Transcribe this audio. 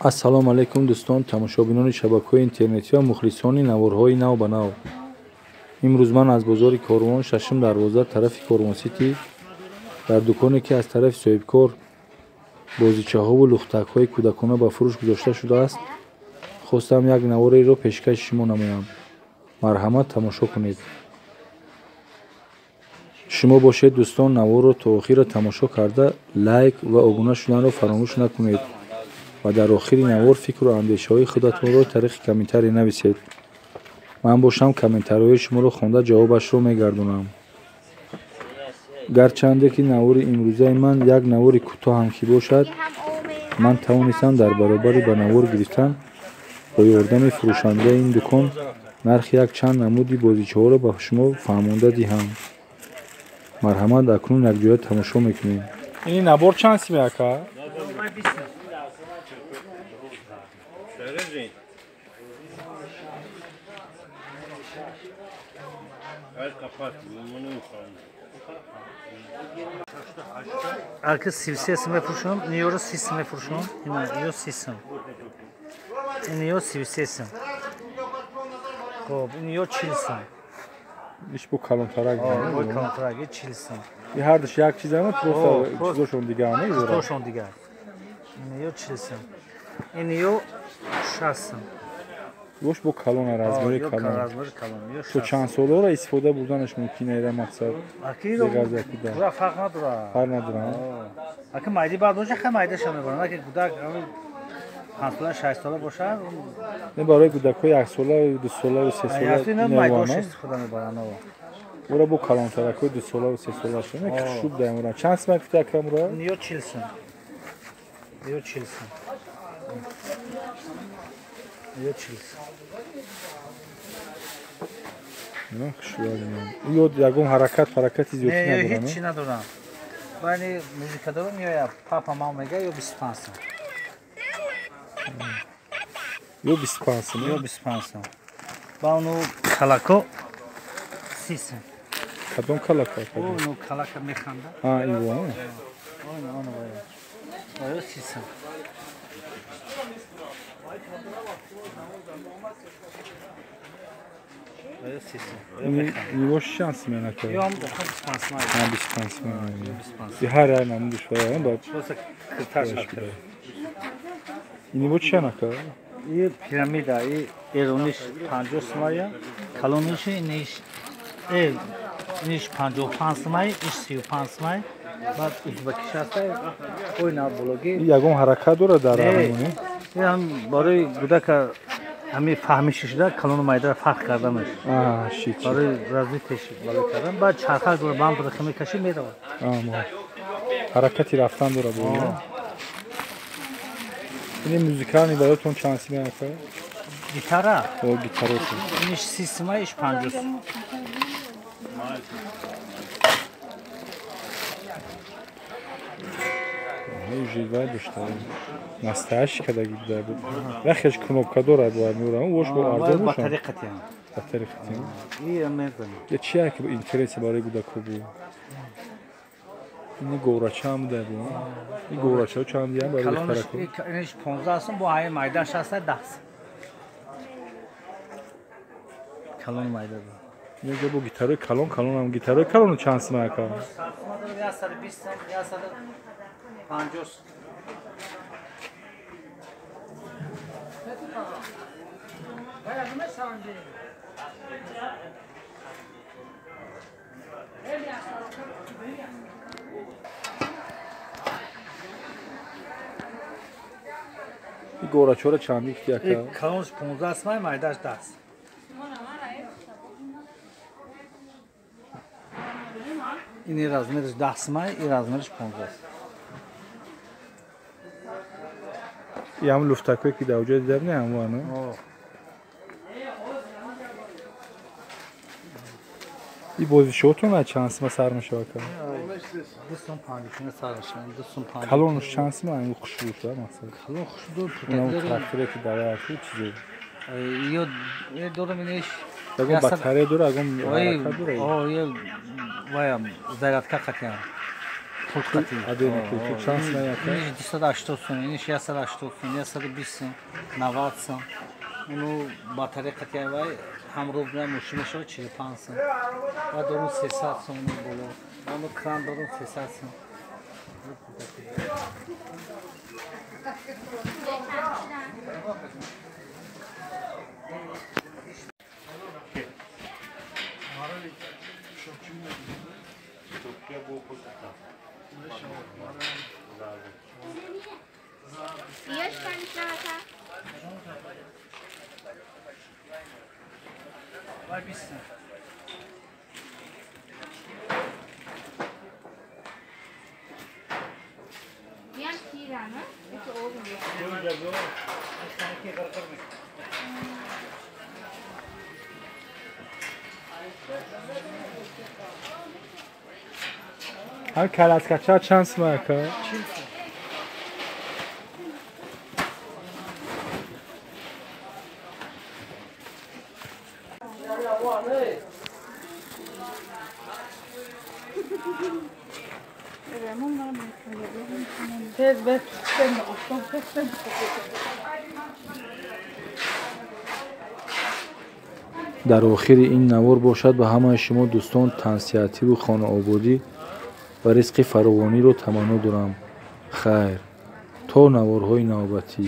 ассалому алайкум дӯстон, тамошобинони шабакаҳои интернетӣ ва мухлисони наворҳои нав ба нав. имрӯз ман аз бозори Корвон шашм дарвоза тарафи Корвонсити дар дуконе ки аз тарафи соҳибкор бозичаҳову лухтакҳои кӯдакона ба фурӯш гузошта шудааст, хостам як навореро пешкаши шумо намоям. Марҳамат, тамошо кунед. шумо бошед дӯстон, наворро то охира тамошо карда лайк ва обуна шуданро фаромӯш накунед ва дар охири навор фикру андешаҳои худатонро тариқи комментарие нависед. ман бошам комментарияҳои шуморо хонда ҷавобашро мегардонам. гарчанде ки навори имрӯзаи ман як навори кӯтоҳ ҳам ки бошад, ман тавонистам дар баробари ба навор гирифтан бо ёрдами фурӯшандаи ин дукон нархи як чанд намуди бозичаҳоро ба шумо фаҳмонда диҳам. марҳамат, акнун якҷоя тамошо мекунем. ини набор чанд сим ака? Arka sivsesime fırşım, niyoru sisime fırşım, niyo sisim. Niyo sivsesim. Hop, niyo çilsim. иш бо калонтарак Bu kontragi çilsim. ҳар диш як чиз ама чизошон дигар мегузорад. Toşon digar. Niyo çilsim. Niyo şasim. бош бо калон размери Yok калон. razmeri kalın. Niyo то şasim. чанд соларо истифода бурданаш мумкин эра мақсад Akiro дегазакида bura fark nadura. ҳар надорам. Akı maydi bad boşa, hem mayda şamı var. Akı gudak ami 5 sola boşa. не барои кӯдакҳои як сола ду солаву се сола Ясина майдош истифода мебаранд. ора бо калонтаракҳои ду солаву се солааш шуб даамра чанд симак фитакамра Niyo çilsin. Niyo çilsin. Niyo çilsin. ё ягон ҳаракати зиёдӣ Ne надорам. hiç naduram. Bani müzika durum ya papa mamega yo bispansa. ё 25 сим Yo bispansa. Banu kalako sisin. кадом калака Onu kalaka mekhanda. иво Onu böyle. Böyle sisin. Böyle sisin. ивош чанд сименака Yo bispansa. 25 сим Bispansa. ҳар ай намудиш вая ба Просто kırtaç hatırı. ивош чанака İyi piramida, iyi eroniş panco smaya, kalonişi iniş, iniş panco pansmay, iş siyo pansmay, bak Uzbekistan oyna blogi. ягон ҳаракат дорад дар рамони Yani bari gudaka hami fahmişiz de kalonu mayda fark kardamış. шит Bari razı teşvik balık kardam. Bak çarkar gibi ben bırakımı kaşı meyda var. ҳаракати рафтан дорад ини музикани баротон чанд сименака Gitara, гитарош iniş sismay, iş pancos. жилвай дошта настоящий кадаги буда буд вахеш кнопка дорад ва меорам вош бо арзон Ba бошам tariqat yani. ба тариқати İyi Amerikan. я чия ки интереси барои гудако бу ини говрачам буда бу и говрача чанд диам барои Kalonиш тарако iniş ponzasın bu ayı maydan şahsay dağs. Kalon mayda bu. нега бу гитарои калонам гитарои калону чанд симака Ya sarı 20 sen, ya sarı pancos. и говрачора чанди кияка Kalonиш ponzasmay maydaş dağs. İni razmeriş dağsmay, i razmeriş ponzas. ям луфтакое ки дар ҷои дидам не ҳамвано и бозишотон аз чанд сима сар мешавака Dısın pancosuna sarışın, dısın pancos. калонуш чанд сима ин хушбуша мақсад Kalon xuşudur, унам tutakları. тракторе ки даваату чизе Yo, doğru iniş. ягон батарея дора ягон Ой, ҳаракат дора о, я ваям зарядка хотел. Pultkati. Adını kultu şans ne yakar? İniş 280 сум, иниш 180 сум, 120 сум, 90 сум. Уну батарея қатиявай ҳамрӯз меям мошинашо 45 сум. Ва дорум 300 сум боло. Уну кран дорум 300 сум. Яш канчаата? Вай 20 сум. Ян тирана? Это огн. Her kalaskaçar şans mı yakar? дар охири ин навор бошад ба ҳамаи шумо дӯстон тансиятиву хонаободӣ ва ризқи фаровониро таманно дорам. Хайр, то наворҳои навбатӣ.